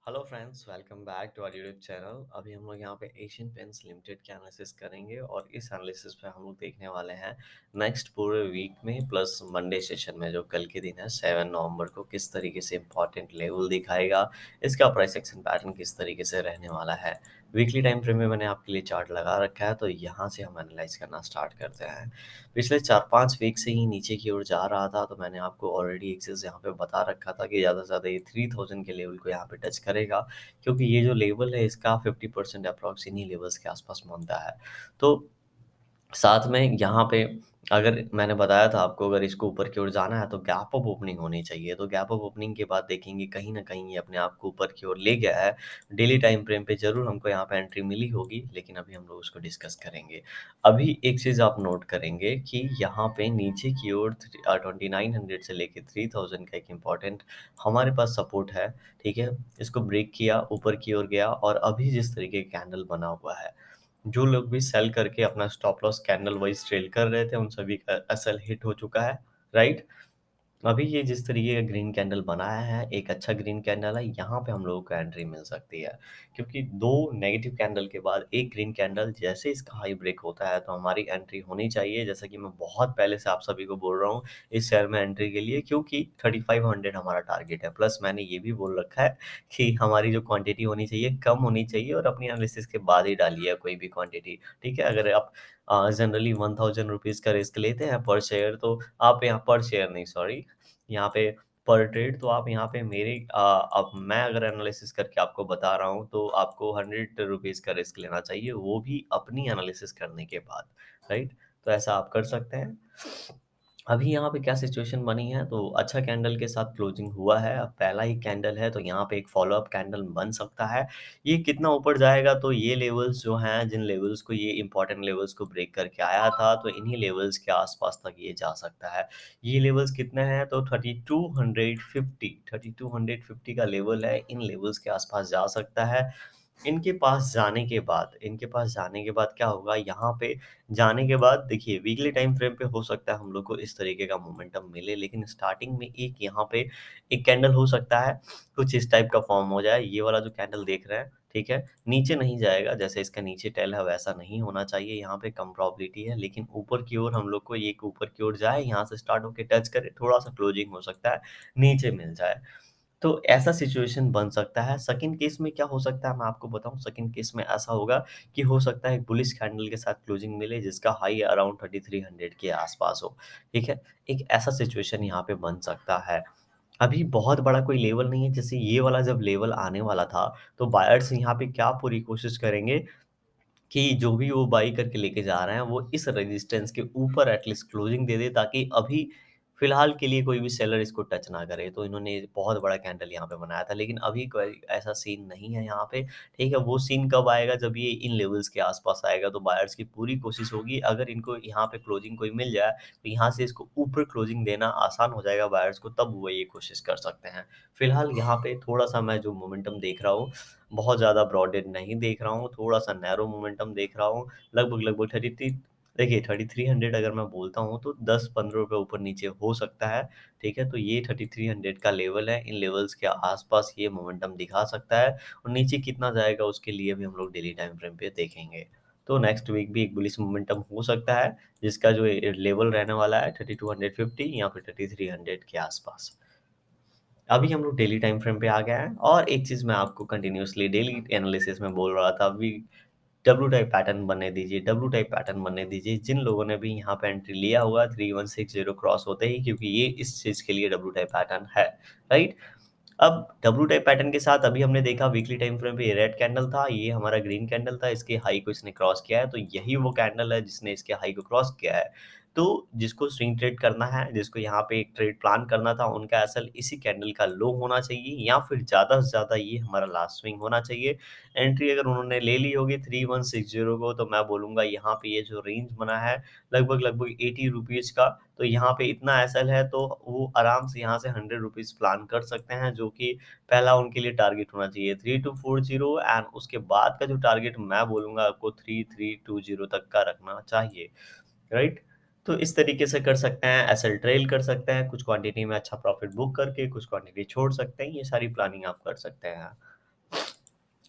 Hello friends, welcome back to our YouTube channel. अभी हम लोग यहाँ पे एशियन पेंट्स लिमिटेड के एनालिसिस करेंगे और इस एनालिसिस पे हम लोग देखने वाले हैं नेक्स्ट पूरे वीक में प्लस मंडे सेशन में जो कल के दिन है 7 नवंबर को किस तरीके से इंपॉर्टेंट लेवल दिखाएगा, इसका प्राइस एक्शन पैटर्न किस तरीके से रहने वाला है। वीकली टाइम फ्रेम में मैंने आपके लिए चार्ट लगा रखा है, तो यहाँ से हम एनालाइज करना स्टार्ट करते हैं। पिछले 4-5 वीक से ही नीचे की ओर जा रहा था, तो मैंने आपको ऑलरेडी एक चीज़ यहाँ पे बता रखा था कि ज़्यादा से ज़्यादा ये 3000 के लेवल को यहाँ पे टच करेगा, क्योंकि ये जो लेवल है इसका 50% अप्रॉक्स इन्हीं लेवल्स के आसपास बनता है। तो साथ में यहाँ पे अगर मैंने बताया था आपको, अगर इसको ऊपर की ओर जाना है तो गैप अप ओपनिंग होनी चाहिए। तो गैप अप ओपनिंग के बाद देखेंगे कहीं न कहीं ये अपने आप को ऊपर की ओर ले गया है। डेली टाइम फ्रेम पे ज़रूर हमको यहाँ पे एंट्री मिली होगी, लेकिन अभी हम लोग उसको डिस्कस करेंगे। अभी एक चीज़ आप नोट करेंगे कि यहाँ पे नीचे की ओर 2900 से लेके 3000 का एक इम्पोर्टेंट हमारे पास सपोर्ट है, ठीक है? इसको ब्रेक किया, ऊपर की ओर गया और अभी जिस तरीके का कैंडल बना हुआ है, जो लोग भी सेल करके अपना stop loss candle wise trail कर रहे थे, उन सभी का एसएल हिट हो चुका है, राइट? अभी ये जिस तरीके का ग्रीन कैंडल बनाया है, एक अच्छा ग्रीन कैंडल है, यहाँ पे हम लोगों को एंट्री मिल सकती है। क्योंकि 2 नेगेटिव कैंडल के बाद एक ग्रीन कैंडल जैसे इसका हाई ब्रेक होता है, तो हमारी एंट्री होनी चाहिए। जैसा कि मैं बहुत पहले से आप सभी को बोल रहा हूँ, इस शेयर में एंट्री के लिए, क्योंकि 3500 हमारा टारगेट है। प्लस मैंने ये भी बोल रखा है कि हमारी जो क्वांटिटी होनी चाहिए, कम होनी चाहिए और अपनी एनालिसिस के बाद ही डालिए कोई भी क्वांटिटी, ठीक है? अगर आप जनरली 1000 रुपीज़ का रिस्क लेते हैं पर शेयर, तो आप यहाँ पर शेयर नहीं, सॉरी, यहाँ पे पर ट्रेड, तो आप यहाँ पे मेरे अब मैं अगर एनालिसिस करके आपको बता रहा हूँ, तो आपको 100 रुपीज़ का रिस्क लेना चाहिए, वो भी अपनी एनालिसिस करने के बाद, राइट? तो ऐसा आप कर सकते हैं। अभी यहाँ पे क्या सिचुएशन बनी है, तो अच्छा कैंडल के साथ क्लोजिंग हुआ है। अब पहला ही कैंडल है, तो यहाँ पे एक फॉलो अप कैंडल बन सकता है। ये कितना ऊपर जाएगा, तो ये लेवल्स जो हैं, जिन लेवल्स को ये इंपॉर्टेंट लेवल्स को ब्रेक करके आया था, तो इन्हीं लेवल्स के आसपास तक ये जा सकता है। ये लेवल्स कितने हैं, तो 3250 का लेवल है, इन लेवल्स के आसपास जा सकता है। इनके पास जाने के बाद क्या होगा, यहाँ पे जाने के बाद देखिए वीकली टाइम फ्रेम पे हो सकता है हम लोग को इस तरीके का मोमेंटम मिले, लेकिन स्टार्टिंग में एक यहाँ पे एक कैंडल हो सकता है, कुछ इस टाइप का फॉर्म हो जाए। ये वाला जो कैंडल देख रहे हैं, ठीक है? नीचे नहीं जाएगा, जैसे इसका नीचे टेल है वैसा नहीं होना चाहिए, यहाँ पे कम प्रोबेबिलिटी है, लेकिन ऊपर की ओर हम लोग को ये ऊपर की ओर जाए, यहाँ से स्टार्ट होके टच करे, थोड़ा-सा क्लोजिंग हो सकता है, नीचे मिल जाए। तो ऐसा सिचुएशन बन सकता है। सेकंड केस में क्या हो सकता है मैं आपको बताऊँ, सेकंड केस में ऐसा होगा कि हो सकता है एक बुलिश कैंडल के साथ क्लोजिंग मिले, जिसका हाई अराउंड 3300 के आसपास हो, ठीक है? एक ऐसा सिचुएशन यहाँ पे बन सकता है। अभी बहुत बड़ा कोई लेवल नहीं है, जैसे ये वाला जब लेवल आने वाला था, तो बायर्स यहाँ पे क्या पूरी कोशिश करेंगे कि जो भी वो बाई करके लेके जा रहे हैं, वो इस रेजिस्टेंस के ऊपर एटलीस्ट क्लोजिंग दे दे, ताकि अभी फ़िलहाल के लिए कोई भी सेलर इसको टच ना करे। तो इन्होंने बहुत बड़ा कैंडल यहाँ पे बनाया था, लेकिन अभी कोई ऐसा सीन नहीं है यहाँ पे, ठीक है? वो सीन कब आएगा, जब ये इन लेवल्स के आस-पास आएगा, तो बायर्स की पूरी कोशिश होगी, अगर इनको यहाँ पे क्लोजिंग कोई मिल जाए, तो यहाँ से इसको ऊपर क्लोजिंग देना आसान हो जाएगा बायर्स को, तब वो ये कोशिश कर सकते हैं। फ़िलहाल यहाँ पे थोड़ा-सा मैं जो मोमेंटम देख रहा हूँ, बहुत ज़्यादा ब्रॉडेड नहीं देख रहा हूँ, थोड़ा-सा नैरो मोमेंटम देख रहा हूँ। लगभग-लगभग 33, देखिए 3300 अगर मैं बोलता हूँ, तो 10-15 रुपए ऊपर-नीचे हो सकता है, ठीक है? तो ये 3300 का लेवल है, इन लेवल्स के आस-पास ये मोमेंटम दिखा सकता है और नीचे कितना जाएगा उसके लिए भी हम लोग डेली टाइम फ्रेम पे देखेंगे। तो नेक्स्ट वीक भी एक बुलिश मोमेंटम हो सकता है, जिसका जो लेवल रहने वाला है 3250 या फिर 3300 के आस-पास। अभी हम लोग डेली टाइम फ्रेम पे आ गए हैं और एक चीज़ मैं आपको कंटिन्यूअसली डेली एनालिसिस में बोल रहा था, अभी डब्ल्यू टाइप पैटर्न बनने दीजिए, डब्ल्यू टाइप पैटर्न बनने दीजिए। जिन लोगों ने भी यहाँ पे एंट्री लिया हुआ 3160 क्रॉस होते ही, क्योंकि ये इस चीज़ के लिए डब्ल्यू टाइप पैटर्न है, राइट? अब डब्ल्यू टाइप पैटर्न के साथ अभी हमने देखा वीकली टाइम फ्रेम पे ये रेड कैंडल था, ये हमारा ग्रीन कैंडल था, इसके हाई को इसने क्रॉस किया है, तो यही वो कैंडल है जिसने इसके हाई को क्रॉस किया है। तो जिसको स्विंग ट्रेड करना है, जिसको यहाँ पे एक ट्रेड प्लान करना था, उनका असल इसी कैंडल का लो होना चाहिए, या फिर ज़्यादा से ज़्यादा ये हमारा लास्ट स्विंग होना चाहिए। एंट्री अगर उन्होंने ले ली होगी 3160 को, तो मैं बोलूँगा यहाँ पे ये जो रेंज बना है लगभग-लगभग 80 रुपीज़ का, तो यहाँ पे इतना एसएल है, तो वो आराम से यहाँ से 100 रुपीज़ प्लान कर सकते हैं, जो कि पहला उनके लिए टारगेट होना चाहिए 3240, एंड उसके बाद का जो टारगेट मैं बोलूँगा आपको 3320 तक का रखना चाहिए, राइट? तो इस तरीके से कर सकते हैं, एसएल ट्रेल कर सकते हैं, कुछ क्वांटिटी में अच्छा प्रॉफिट बुक करके कुछ क्वांटिटी छोड़ सकते हैं, ये सारी प्लानिंग आप कर सकते हैं।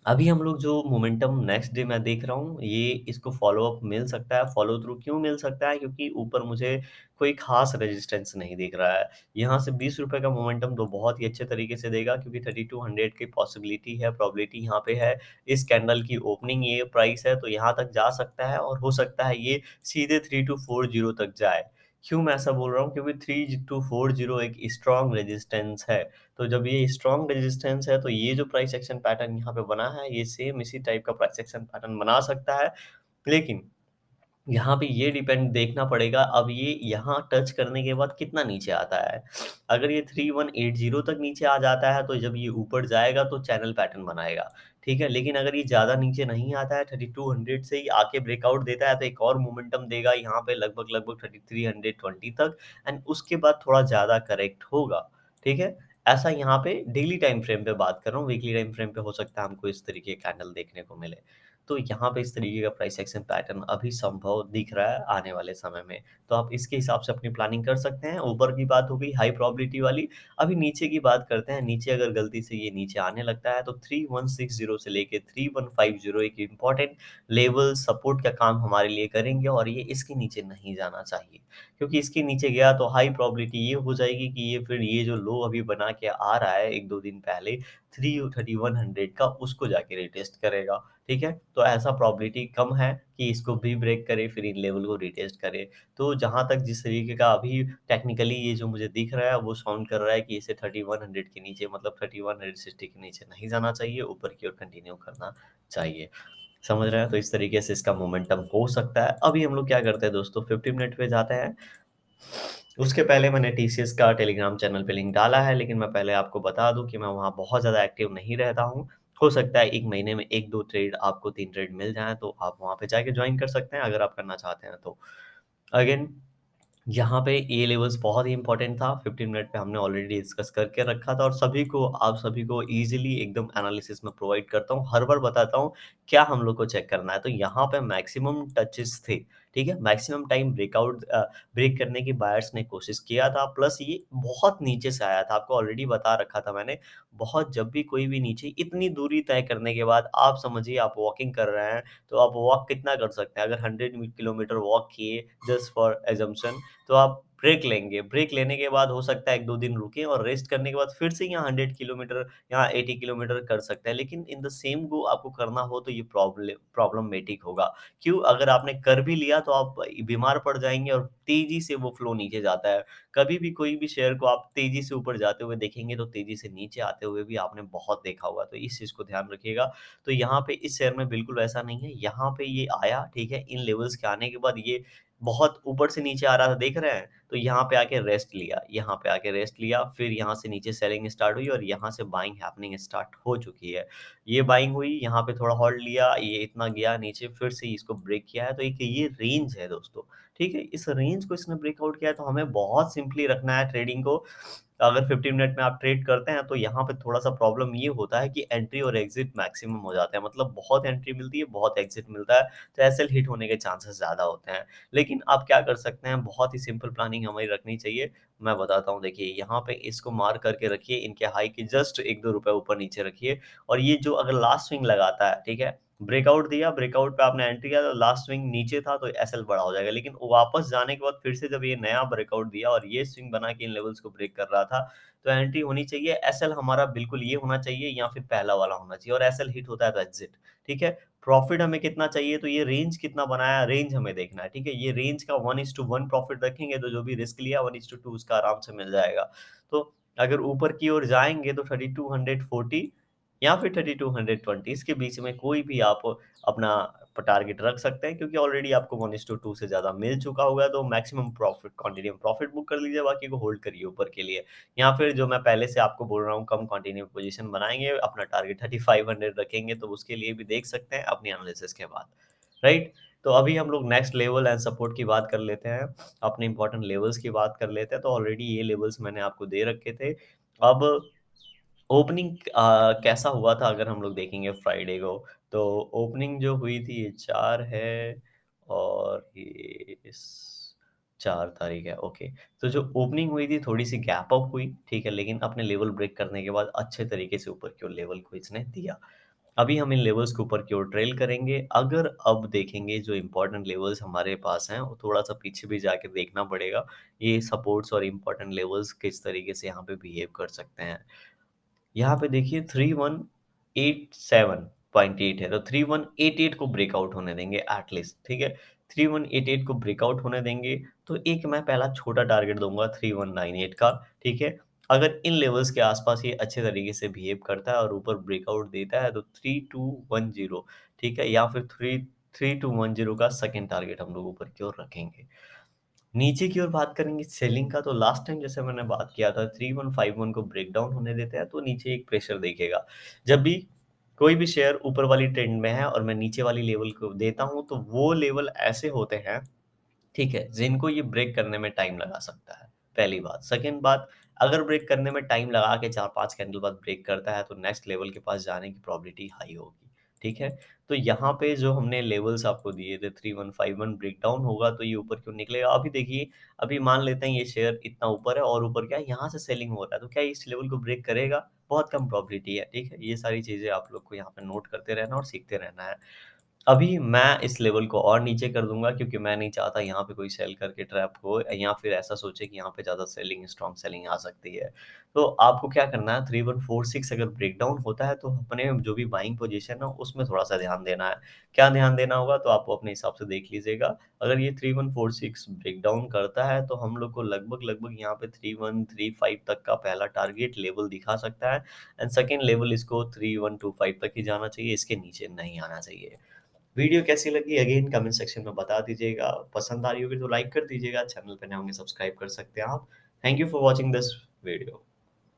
अभी हम लोग जो मोमेंटम नेक्स्ट डे मैं देख रहा हूँ, ये इसको फ़ॉलो अप मिल सकता है, फ़ॉलो थ्रू क्यों मिल सकता है? क्योंकि ऊपर मुझे कोई ख़ास रेजिस्टेंस नहीं दिख रहा है। यहाँ से ₹20 का मोमेंटम तो बहुत ही अच्छे तरीके से देगा क्योंकि 3200 की पॉसिबिलिटी है, प्रोबेबिलिटी यहाँ पे है। इस कैंडल की ओपनिंग ये प्राइस है, तो यहाँ तक जा सकता है और हो सकता है ये सीधे 3240 तक जाए। क्यों मैं ऐसा बोल रहा हूँ? क्योंकि 3240 एक स्ट्रॉन्ग रेजिस्टेंस है। तो जब ये स्ट्रॉन्ग रेजिस्टेंस है, तो ये जो प्राइस एक्शन पैटर्न यहाँ पे बना है, ये सेम इसी टाइप का प्राइस एक्शन पैटर्न बना सकता है। लेकिन यहाँ पे ये डिपेंड देखना पड़ेगा अब ये यहाँ टच करने के बाद कितना नीचे आता है। अगर ये 3180 तक नीचे आ जाता है, तो जब ये ऊपर जाएगा तो चैनल पैटर्न बनाएगा, ठीक है? लेकिन अगर ये ज़्यादा नीचे नहीं आता है, 3200 से ही आके ब्रेकआउट देता है, तो एक और मोमेंटम देगा यहाँ पे लगभग-लगभग 3320 तक एंड उसके बाद थोड़ा ज़्यादा करेक्ट होगा, ठीक है? ऐसा यहाँ पे डेली टाइम फ्रेम पे बात कर रहा हूँ, वीकली टाइम फ्रेम पे हो सकता है हमको इस तरीके का कैंडल देखने को मिले। तो यहाँ पे इस तरीके का प्राइस एक्शन पैटर्न अभी संभव दिख रहा है आने वाले समय में। तो आप इसके हिसाब से अपनी प्लानिंग कर सकते हैं। ऊपर की बात हो गई हाई प्रोबेबिलिटी वाली, अभी नीचे की बात करते हैं। नीचे अगर गलती से ये नीचे आने लगता है तो 3160 से लेके 3150 एक इम्पोर्टेंट लेवल सपोर्ट का काम हमारे लिए करेंगे और ये इसके नीचे नहीं जाना चाहिए। क्योंकि इसके नीचे गया तो हाई प्रोबेबिलिटी ये हो जाएगी कि ये फिर ये जो लो अभी बना के आ रहा है 1-2 दिन पहले 3100 का उसको जाके रिटेस्ट करेगा। ठीक है? तो ऐसा प्रोबेबिलिटी कम है कि इसको भी ब्रेक करे फिर इन लेवल को रिटेस्ट करे। तो जहाँ तक जिस तरीके का अभी टेक्निकली ये जो मुझे दिख रहा है वो साउंड कर रहा है कि इसे 3100 के नीचे मतलब 3160 के नीचे नहीं जाना चाहिए, ऊपर की ओर कंटिन्यू करना चाहिए। समझ रहे हैं? तो इस तरीके से इसका मोमेंटम हो सकता है। अभी हम लोग क्या करते हैं दोस्तों 50 मिनट पे जाते हैं। उसके पहले मैंने टीसीएस का टेलीग्राम चैनल पे लिंक डाला है, लेकिन मैं पहले आपको बता दूँ कि मैं वहाँ बहुत ज़्यादा एक्टिव नहीं रहता हूँ। हो सकता है 1 महीने में 1-2 ट्रेड आपको 3 ट्रेड मिल जाएँ, तो आप वहाँ पे जाके जॉइन कर सकते हैं अगर आप करना चाहते हैं तो। अगेन यहाँ पे ये लेवल्स बहुत ही इम्पोर्टेंट था, 15 मिनट पे हमने ऑलरेडी डिस्कस करके रखा था और सभी को आप सभी को ईज़िली एकदम एनालिसिस में प्रोवाइड करता हूँ, हर बार बताता हूँ, क्या हम लोग को चेक करना है। तो यहाँ पे मैक्सिमम टचेस थे, ठीक है? मैक्सिमम टाइम ब्रेक करने की बायर्स ने कोशिश किया था, प्लस ये बहुत नीचे से आया था, आपको ऑलरेडी बता रखा था मैंने, बहुत जब भी कोई भी नीचे इतनी दूरी तय करने के बाद आप समझिए आप वॉकिंग कर रहे हैं, तो आप वॉक कितना कर सकते हैं? अगर 100 किलोमीटर वॉक किए जस्ट फॉर असम्पशन तो आप ब्रेक लेंगे। ब्रेक लेने के बाद हो सकता है 1-2 दिन रुकें और रेस्ट करने के बाद फिर से यहाँ 100 किलोमीटर, यहाँ 80 किलोमीटर कर सकते हैं। लेकिन इन द सेम गो आपको करना हो तो ये प्रॉब्लमैटिक होगा। क्यों? अगर आपने कर भी लिया तो आप बीमार पड़ जाएँगे और तेज़ी से वो फ्लो नीचे जाता है। कभी भी कोई भी शेयर को आप तेज़ी से ऊपर जाते हुए देखेंगे तो तेज़ी से नीचे आते हुए भी आपने बहुत देखा होगा। तो इस चीज़ को ध्यान रखिएगा। तो यहाँ पे इस शेयर में बिल्कुल ऐसा नहीं है। यहाँ पे ये आया, ठीक है? इन लेवल्स के आने के बाद ये बहुत ऊपर से नीचे आ रहा था, देख रहे हैं? तो यहाँ पे आके रेस्ट लिया, यहाँ पे आके रेस्ट लिया, फिर यहाँ से नीचे सेलिंग स्टार्ट हुई और यहाँ से बाइंग हैपनिंग स्टार्ट हो चुकी है। ये बाइंग हुई, यहाँ पे थोड़ा होल्ड लिया, ये इतना गया नीचे, फिर से इसको ब्रेक किया है, तो एक ये रेंज है दोस्तों, ठीक है? इस रेंज को इसने ब्रेकआउट किया है, तो हमें बहुत सिंपली रखना है ट्रेडिंग को। अगर 15 मिनट में आप ट्रेड करते हैं, तो यहाँ पे थोड़ा-सा प्रॉब्लम ये होता है कि एंट्री और एग्ज़िट मैक्सिमम हो जाते हैं, मतलब बहुत एंट्री मिलती है, बहुत एग्ज़िट मिलता है, तो एसएल हिट होने के चांसेस ज़्यादा होते हैं। लेकिन आप क्या कर सकते हैं, बहुत ही सिंपल प्लानिंग हमारी रखनी चाहिए। मैं बताता हूँ देखिए, यहाँ पे इसको मार्क करके रखिए, इनके हाई के जस्ट 1-2 रुपए ऊपर-नीचे रखिए और ये जो अगर लास्ट स्विंग लगाता है, ठीक है? ब्रेकआउट दिया, ब्रेकआउट पे आपने एंट्री किया तो लास्ट स्विंग नीचे था तो एसएल बड़ा हो जाएगा। लेकिन वापस जाने के बाद फिर से जब ये नया ब्रेकआउट दिया और ये स्विंग बना के इन लेवल्स को ब्रेक कर रहा था, तो एंट्री होनी चाहिए। एसएल हमारा बिल्कुल ये होना चाहिए या फिर पहला वाला होना चाहिए और एसएल हिट होता है तो एग्ज़िट, ठीक है? प्रॉफिट हमें कितना चाहिए, तो ये रेंज कितना बनाया, रेंज हमें देखना है, ठीक है? ये रेंज का 1:1 प्रॉफिट रखेंगे तो जो भी रिस्क लिया 1:2 उसका आराम से मिल जाएगा। तो अगर ऊपर की ओर जाएँगे तो 3240 या फिर 3220 इसके बीच में कोई भी आप अपना टारगेट रख सकते हैं क्योंकि ऑलरेडी आपको 1:2 से ज़्यादा मिल चुका होगा तो maximum profit continue profit book कर लीजिए, बाकी को होल्ड करिए ऊपर के लिए। या फिर जो मैं पहले से आपको बोल रहा हूँ कम कंटिन्यू पोजीशन बनाएँगे, अपना टारगेट 3500 रखेंगे तो उसके लिए भी देख सकते हैं अपनी एनालिसिस के बाद, राइट? तो अभी हम लोग नेक्स्ट लेवल एंड सपोर्ट की बात कर लेते हैं, अपने इम्पोर्टेंट लेवल्स की बात कर लेते हैं। तो ऑलरेडी ये लेवल्स मैंने आपको दे रखे थे। अब ओपनिंग कैसा हुआ था अगर हम लोग देखेंगे फ्राइडे को, तो ओपनिंग जो हुई थी ये 4 है और ये इस 4 तारीख है, ओके। तो जो ओपनिंग हुई थी थोड़ी-सी गैप अप हुई, ठीक है? लेकिन अपने लेवल ब्रेक करने के बाद अच्छे तरीके से ऊपर की ओर लेवल को इसने दिया। अभी हम इन लेवल्स के ऊपर की ओर ट्रेल करेंगे। अगर अब देखेंगे जो इम्पोर्टेंट लेवल्स हमारे पास हैं, वो थोड़ा-सा पीछे भी जाके देखना पड़ेगा। ये सपोर्ट्स और इम्पोर्टेंट लेवल्स किस तरीके से यहाँ पे बिहेव कर सकते हैं। यहाँ पे देखिए 3187.8 है, तो 3188 को ब्रेकआउट होने देंगे एटलीस्ट, ठीक है? 3188 को ब्रेकआउट होने देंगे, तो एक मैं पहला छोटा टारगेट दूँगा 3198 का, ठीक है? अगर इन लेवल्स के आस-पास ये अच्छे तरीके से बिहेव करता है और ऊपर ब्रेकआउट देता है, तो 3210, ठीक है? या फिर 3210 का सेकंड टारगेट हम लोग ऊपर की ओर रखेंगे। नीचे की ओर बात करेंगे सेलिंग का, तो लास्ट टाइम जैसे मैंने बात किया था 3151 को ब्रेक डाउन होने देते हैं तो नीचे एक प्रेशर देखेगा। जब भी कोई भी शेयर ऊपर वाली ट्रेंड में है और मैं नीचे वाली लेवल को देता हूँ, तो वो लेवल ऐसे होते हैं, ठीक है, जिनको ये ब्रेक करने में टाइम लगा सकता है, पहली बात। सेकंड बात, अगर ब्रेक करने में टाइम लगा के 4-5 कैंडल बाद ब्रेक करता है, तो नेक्स्ट लेवल के पास जाने की प्रोबेबिलिटी हाई होगी, ठीक है? तो यहाँ पे जो हमने लेवल्स आपको दिए थे 3151 ब्रेकडाउन होगा, तो ये ऊपर क्यों निकलेगा? अभी देखिए, अभी मान लेते हैं ये शेयर इतना ऊपर है और ऊपर क्या है, यहाँ से सेलिंग हो रहा है, तो क्या ये इस लेवल को ब्रेक करेगा? बहुत कम प्रोबेबिलिटी है, ठीक है? ये सारी चीज़ें आप लोग को यहाँ पे नोट करते रहना और सीखते रहना है। अभी मैं इस लेवल को और नीचे कर दूँगा क्योंकि मैं नहीं चाहता यहाँ पे कोई सेल करके ट्रैप हो या फिर ऐसा सोचे कि यहाँ पे ज़्यादा सेलिंग स्ट्रॉन्ग सेलिंग आ सकती है। तो आपको क्या करना है, 3146 अगर ब्रेकडाउन होता है तो अपने जो भी बाइंग पोज़ीशन है उसमें थोड़ा-सा ध्यान देना है। क्या ध्यान देना होगा तो आप अपने हिसाब से देख लीजिएगा। अगर ये 3146 ब्रेकडाउन करता है तो हम लोग को लगभग-लगभग यहाँ पे 3135 तक का पहला टारगेट लेवल दिखा सकता है एंड सेकंड लेवल इसको 3125 तक ही जाना चाहिए, इसके नीचे नहीं आना चाहिए। वीडियो कैसी लगी अगेन कमेंट सेक्शन में बता दीजिएगा। पसंद आ रही होगी तो लाइक कर दीजिएगा। चैनल पे नए होंगे सब्सक्राइब कर सकते हैं आप। Thank you for watching this video.